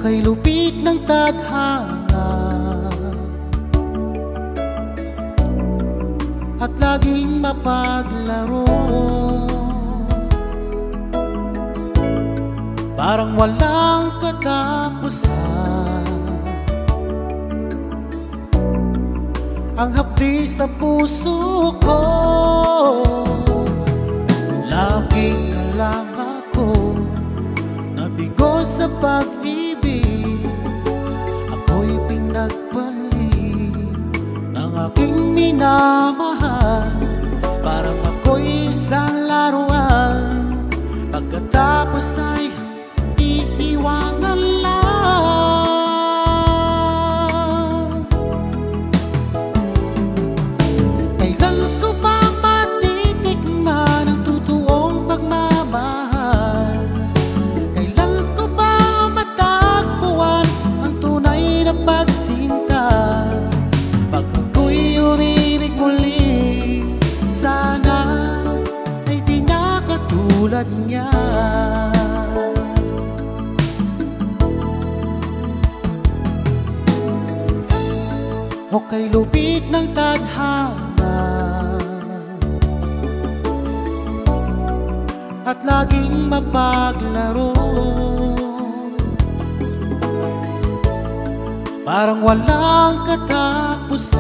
kay lupit ng tadhana at laging mapaglaro. Parang walang katapusan ang hapdi sa puso ko. Laging ka lang ako, nabigo sa pag-ibig. Ako'y pinagpalit ng aking minamahal. Parang ako'y isang laruan, pagkatapos ay iiwanan lang. Kailan ko ba matitikman ang totoong pagmamahal? Kailan ko ba matagpuan ang tunay na pagsinta? Pag ako'y umibig muli, sana ay di na katulad niya. O kay lupit ng tadhana at laging mapaglaro. Parang walang katapusan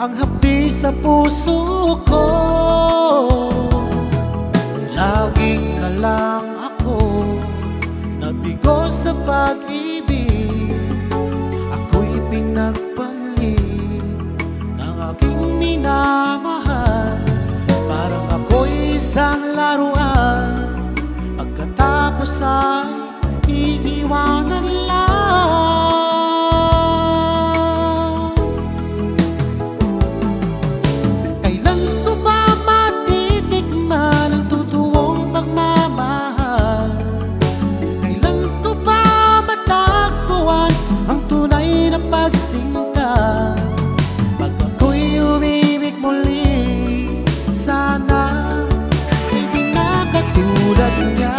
ang hapdi sa puso ko. Laging ka lang ako, nabigo sa pag-ibig. Ako'y pinagpalit ng aking minamahal. Parang ako'y isang laruan, pagkatapos ay iiwanan lang. Kailan ko ba matitikman ang totoong pagmamahal? Kailan ko ba matagpuan ang tunay na pagsinta? Pag ako'y umibig muli, sana ay di na katulad niya.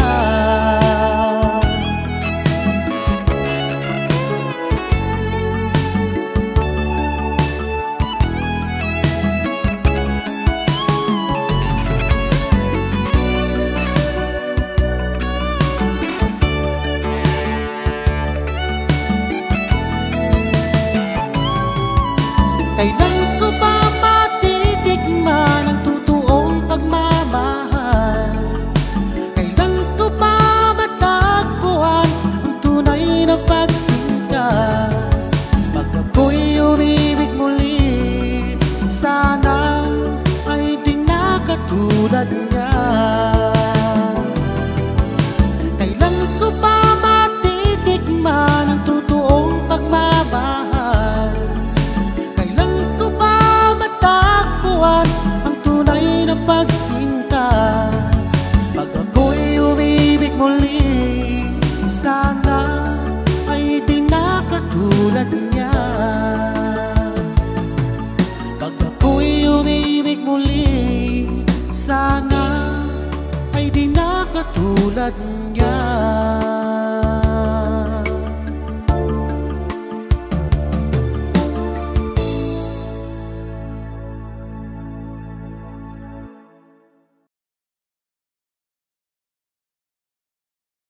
Kailan ko ba matitikman ang totoong pagmamahal? Kailan ko ba matagpuan ang tunay na pagsinta? Pag ako'y umibig muli, sana ay di na katulad niya. Kailan ko ba matitikman ang totoong pagmamahal? Ang tunay na pagsinta? Pag ako'y umibig muli, sana ay di na katulad niya. Pag ako'y umibig muli, sana ay di na katulad niya.